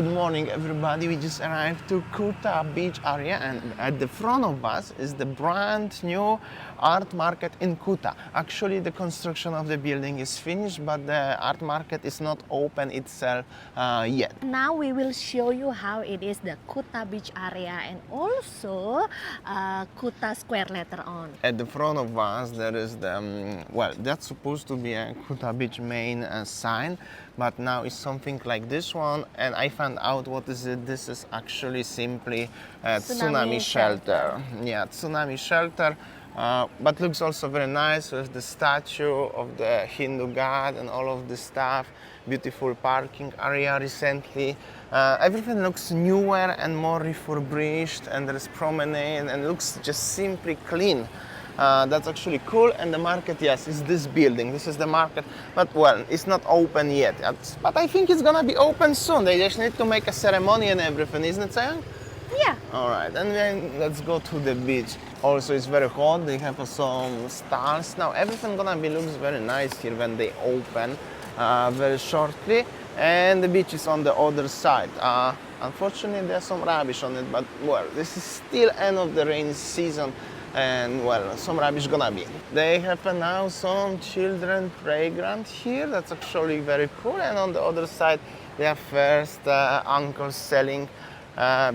Good morning everybody, we just arrived to Kuta beach area and at the front of us is the brand new art market in Kuta. Actually the construction of the building is finished but the art market is not open itself yet. Now we will show you how it is the Kuta beach area and also Kuta square later on. At the front of us there is the, well, that's supposed to be a Kuta beach main sign, but now it's something like this one and I found out what is it. This is actually simply a tsunami shelter. Yeah, tsunami shelter, but looks also very nice with the statue of the Hindu god and all of this stuff. Beautiful parking area recently. Everything looks newer and more refurbished and there's promenade and looks just simply clean. That's actually cool. And the market, yes, is this building. This is the market, but well, it's not open yet. But I think it's gonna be open soon. They just need to make a ceremony and everything, isn't it, Sayang? Yeah. All right, and then let's go to the beach. Also, it's very hot. They have some stars now. Everything gonna be looks very nice here when they open very shortly. And the beach is on the other side. Unfortunately, there's some rubbish on it, but well, this is still end of the rainy season. And well, some rubbish gonna be. They have now some children playground here. That's actually very cool. And on the other side, they have first uncles selling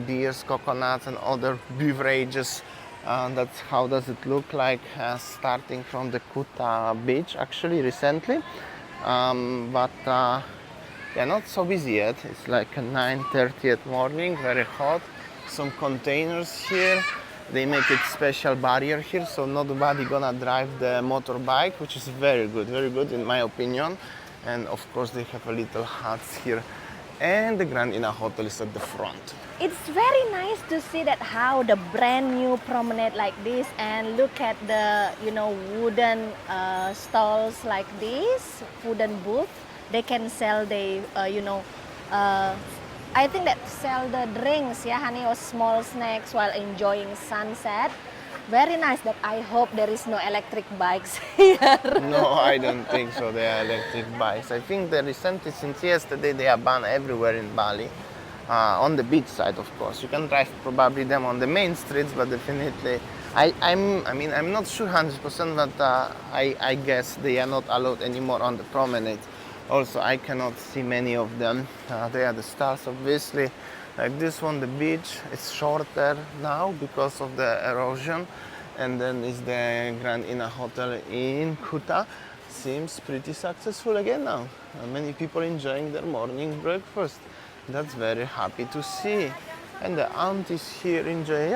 beers, coconuts, and other beverages. That's how does it look like starting from the Kuta beach actually recently. Yeah, not so busy yet. It's like 9:30 at morning, very hot. Some containers here. They make it special barrier here, so nobody gonna drive the motorbike, which is very good in my opinion. And of course they have a little huts here. And the Grand Ina Hotel is at the front. It's very nice to see that how the brand new promenade like this, and look at the wooden stalls like this, wooden booth. They can sell the I think that sell the drinks, yeah, honey, or small snacks while enjoying sunset. Very nice. That I hope there is no electric bikes here. No, I don't think so. They are electric bikes. I think they recently, since yesterday, they are banned everywhere in Bali. On the beach side, of course. You can drive probably them on the main streets, but definitely, I'm not sure 100%, but I guess they are not allowed anymore on the promenade. Also, I cannot see many of them. They are the stars, obviously. Like this one, the beach is shorter now because of the erosion. And then is the Grand Ina Hotel in Kuta. Seems pretty successful again now. Many people enjoying their morning breakfast. That's very happy to see. And the aunties here enjoy.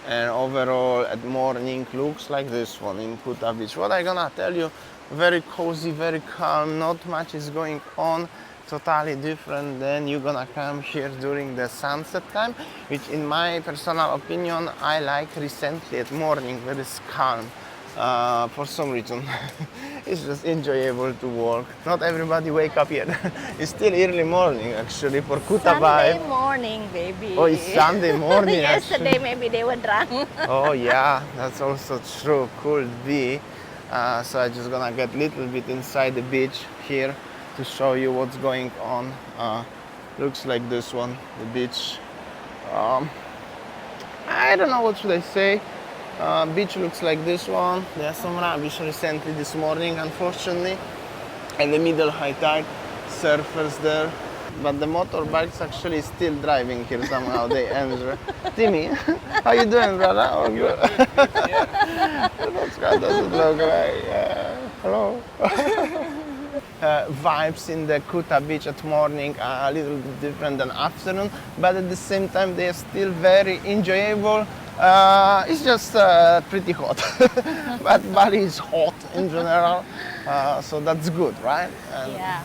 And overall, at morning, looks like this one in Kuta Beach. What I gonna tell you? Very cozy, very calm, not much is going on, totally different than you're gonna come here during the sunset time, which in my personal opinion I like recently at morning, very calm for some reason. It's just enjoyable to walk. Not everybody wake up yet. It's still early morning actually for Kuta vibe. Sunday morning, baby. Oh, it's Sunday morning. Yesterday actually. maybe they were drunk. Oh yeah, that's also true, could be. So I'm just gonna get a little bit inside the beach here to show you what's going on. Looks like this one, the beach. I don't know what should I say. Beach looks like this one. There's some rubbish recently this morning, unfortunately. And the middle high tide, surfers there. But the motorbikes actually still driving here somehow. They enter. Timmy, how you doing, brother? Oh, good. That's what does it look like? Hello. Vibes in the Kuta beach at morning are a little bit different than afternoon, but at the same time they are still very enjoyable. It's just pretty hot, but Bali is hot in general, so that's good, right? And yeah.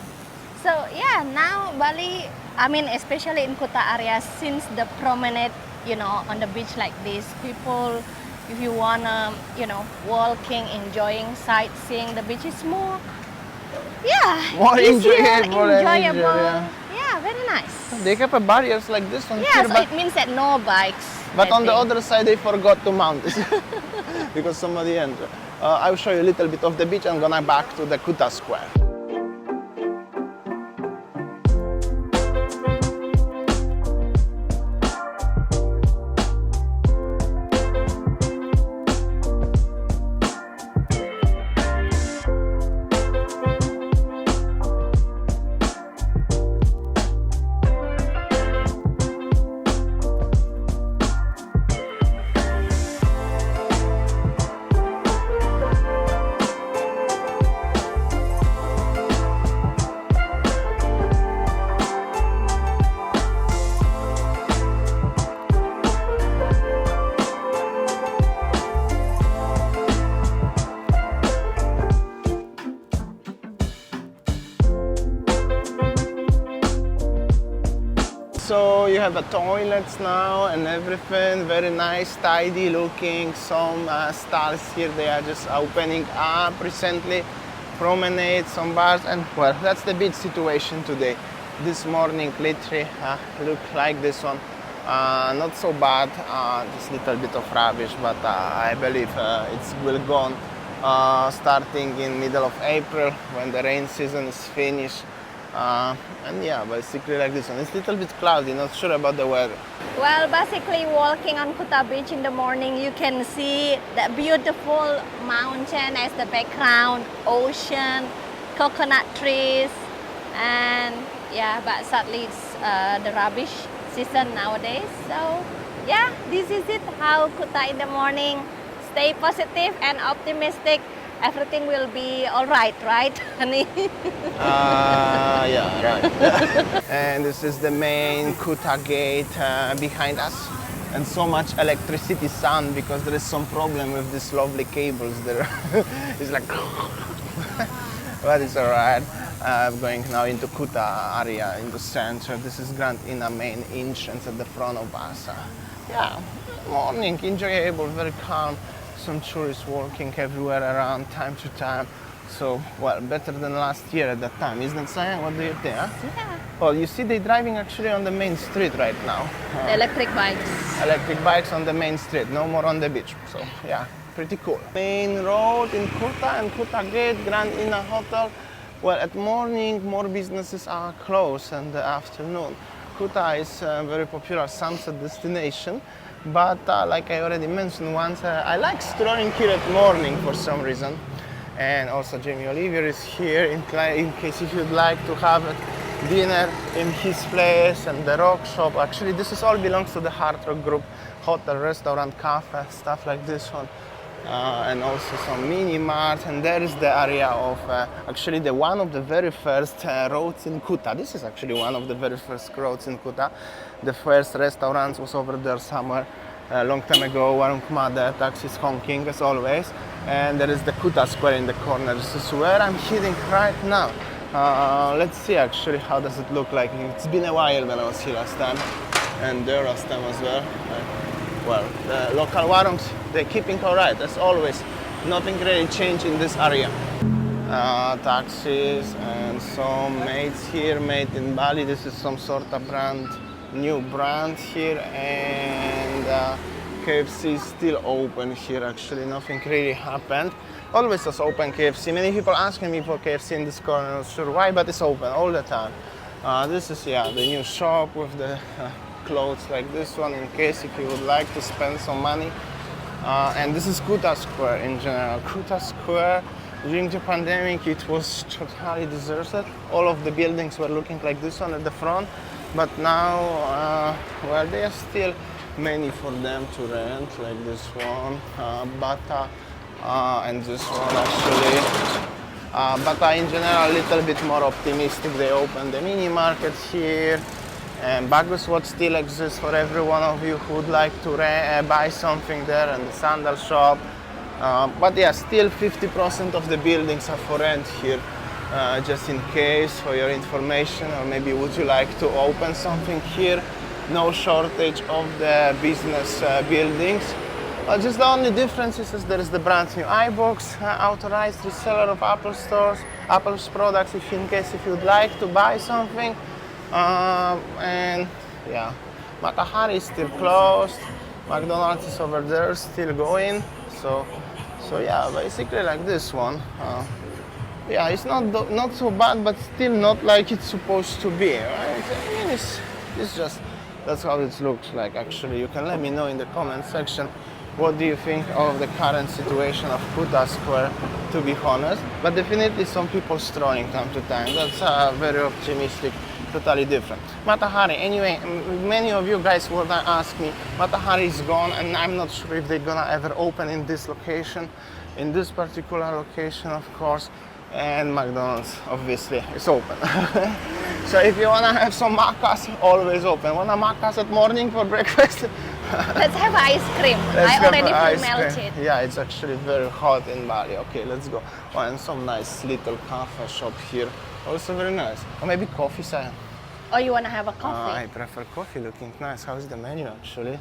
So yeah, now Bali, especially in Kuta area, since the promenade, on the beach like this, people, if you wanna, walking, enjoying, sightseeing, the beach is more, more easier, enjoyable. Yeah, very nice. They have barriers like this one Yeah, here, so but, it means that no bikes. but I on the think. other side they forgot to mount this because somebody entered. I'll show you a little bit of the beach. I'm gonna back to the Kuta Square. So you have a toilets now and everything, very nice, tidy looking. Some stalls here, they are just opening up recently. Promenade, some bars, and well, that's the beach situation today. This morning literally looked like this one. Not so bad, just little bit of rubbish, but I believe it will go on starting in middle of April when the rain season is finished. And yeah, basically like this one. It's a little bit cloudy, not sure about the weather. Well, basically walking on Kuta Beach in the morning, you can see the beautiful mountain as the background, ocean, coconut trees, and yeah, but sadly it's the rubbish season nowadays. So yeah, this is it, how Kuta in the morning. Stay positive and optimistic. Everything will be all right, honey? Yeah, right. And this is the main Kuta gate behind us. And so much electricity sound because there is some problem with these lovely cables there. It's like, but it's alright. I'm going now into Kuta area in the center. This is Grand Ina main entrance at the front of us. Yeah, morning, enjoyable, very calm. Some tourists walking everywhere around time to time. So, well, better than last year at that time, isn't it, Saya? What do you think? Huh? Yeah. Well, you see they're driving actually on the main street right now. The electric bikes. Electric bikes on the main street, no more on the beach. So, yeah, pretty cool. Main road in Kuta and Kuta Gate, Grand Ina Hotel. Well, at morning, more businesses are closed, and the afternoon. Kuta is a very popular sunset destination. But like I already mentioned once, I like strolling here at morning for some reason. And also Jamie Oliver is here in case if you'd like to have a dinner in his place, and the Rock Shop. Actually, this is all belongs to the Hard Rock Group, hotel, restaurant, cafe, stuff like this one. And also some mini mart, and there is the area of actually the one of the very first roads in Kuta. This is actually one of the very first roads in Kuta. The first restaurant was over there somewhere a long time ago. Warung Made, taxis honking as always, and there is the Kuta Square in the corner. This is where I'm heading right now. Let's see actually how does it look like. It's been a while when I was here last time, and there last time as well. Well, the local warungs, they're keeping alright, as always. Nothing really changed in this area. Taxis and some mates here, made in Bali. This is some sort of brand, new brand here, and KFC is still open here actually. Nothing really happened. Always was open KFC. Many people asking me for KFC in this corner, I'm not sure why, but it's open all the time. This is, yeah, the new shop with the clothes like this one, in case if you would like to spend some money. And this is Kuta Square in general. Kuta Square, during the pandemic, it was totally deserted. All of the buildings were looking like this one at the front, but now, well, there are still many for them to rent, like this one, Bata, and this one actually. But in general, a little bit more optimistic. They opened the mini market here. And Bagus what still exists for every one of you who would like to buy something there, and the sandal shop. But yeah, still 50% of the buildings are for rent here, just in case, for your information, or maybe would you like to open something here. No shortage of the business buildings. Just the only difference is there is the brand new iBox, authorized reseller of Apple stores, Apple's products, if you'd like to buy something. And yeah, Matahari is still closed. McDonald's is over there, still going. So yeah, basically like this one. Yeah, it's not so bad, but still not like it's supposed to be, right? I mean, it's just, that's how it looks like. Actually, you can let me know in the comment section. What do you think of the current situation of Kuta Square, to be honest? But definitely some people strolling time to time. That's very optimistic, totally different. Matahari, anyway, many of you guys would ask me, Matahari is gone, and I'm not sure if they're gonna ever open in this location, in this particular location, of course, and McDonald's, obviously, is open. So if you wanna have some macas, always open. Wanna macas at morning for breakfast? Let's have ice cream. I already feel melted. Yeah, it's actually very hot in Bali. Okay, let's go. Oh, and some nice little cafe shop here. Also very nice. Or maybe coffee, Saya. Or you want to have a I coffee? prefer coffee, looking nice. How's the menu actually?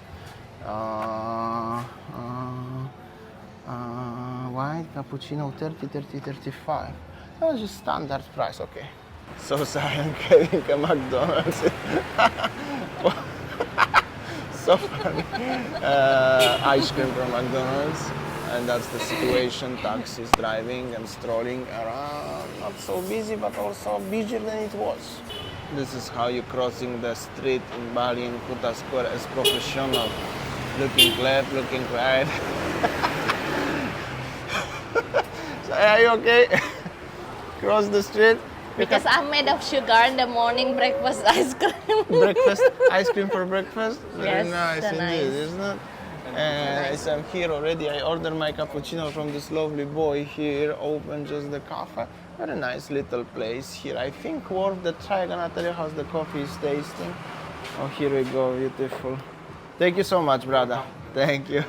White, cappuccino, 30, 30, 35. That was just standard price, okay. So sorry, I'm having a McDonald's. So funny. Ice cream from McDonald's. And that's the situation. Taxis driving and strolling around. Not so busy, but also busier than it was. This is how you're crossing the street in Bali in Kuta Square as professional. Looking left, looking right. So, are you okay? Cross the street. Because I'm made of sugar in the morning breakfast ice cream. Breakfast, ice cream for breakfast. Very Yes, nice so indeed, nice. isn't it? And as I'm here already, I ordered my cappuccino from this lovely boy here, open just the cafe. Very nice little place here. I think worth the try. I'm gonna tell you how the coffee is tasting. Oh, here we go, beautiful. Thank you so much, brother. Thank you.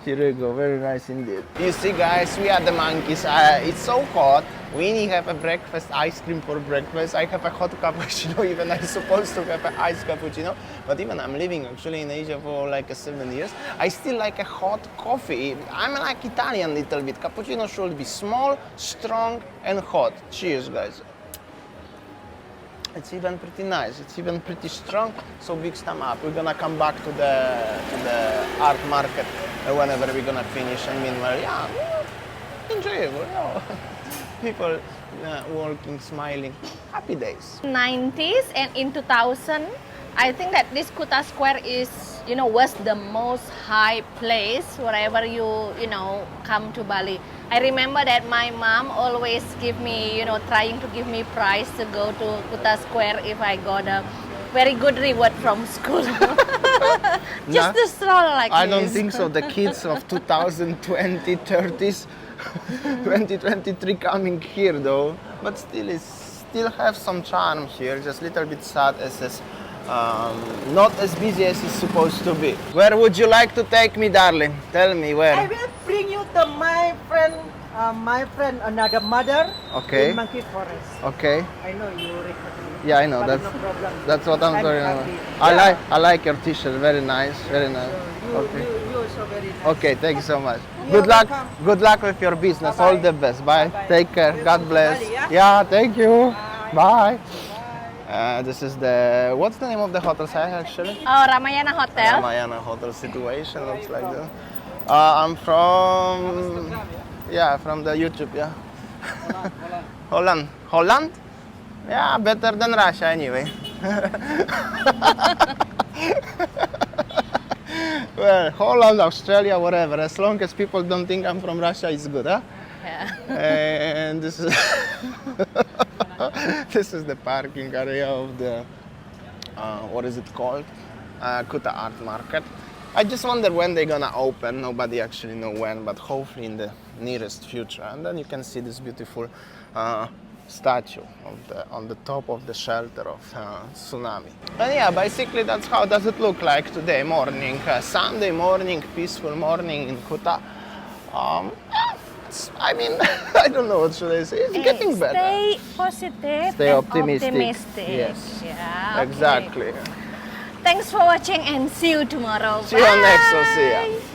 Here we go, very nice indeed. You see, guys, we are the monkeys. It's so hot. We need to have a breakfast, ice cream for breakfast. I have a hot cappuccino, even I'm supposed to have an iced cappuccino. But even I'm living actually in Asia for like 7 years. I still like a hot coffee. I'm like Italian little bit. Cappuccino should be small, strong, and hot. Cheers, guys. It's even pretty nice. It's even pretty strong. So big thumb up. We're gonna come back to the art market whenever we're gonna finish. And meanwhile, yeah, enjoyable. You know. People walking, smiling, happy days. 90s and in 2000, I think that this Kuta Square is, was the most high place wherever you come to Bali. I remember that my mom always give me, trying to give me prize to go to Kuta Square if I got a very good reward from school. Just to stroll like I this. don't think so. The kids of 2020, 30s, 2023 coming here though, but still have some charm here. Just a little bit sad as not as busy as it's supposed to be. Where would you like to take me, darling? Tell me where. I will bring you to my friend, another mother Okay. in Monkey Forest. Okay. I know you record me. Yeah, I know. But That's no problem. that's what I'm talking about. happy. I like your T-shirt. Very nice. Very nice. You, Okay. you also very nice. Okay. Thank you so much. You're Good luck. welcome. Good luck with your business. Bye-bye. All the best. Bye. Bye-bye. Take care. Welcome God to bless. Bali, yeah? Yeah. Thank you. Bye. Bye. This is what's the name of the hotel site actually? Oh, Ramayana Hotel. Ramayana Hotel situation looks like that. I'm from from the YouTube, yeah. Holland. Holland? Yeah, better than Russia anyway. Well, Holland, Australia, whatever. As long as people don't think I'm from Russia, it's good, huh? Yeah. And this is this is the parking area of the what is it called? Kuta Art Market. I just wonder when they're gonna open. Nobody actually know when, but hopefully in the nearest future. And then you can see this beautiful statue on the top of the shelter of tsunami. And yeah, basically that's how does it look like today morning, Sunday morning, peaceful morning in Kuta. I mean, I don't know what should I say. It's getting better. Stay positive. Stay and optimistic. Yes. Yeah. Okay. Exactly. Thanks for watching and see you tomorrow. See you on next. So see ya. Bye.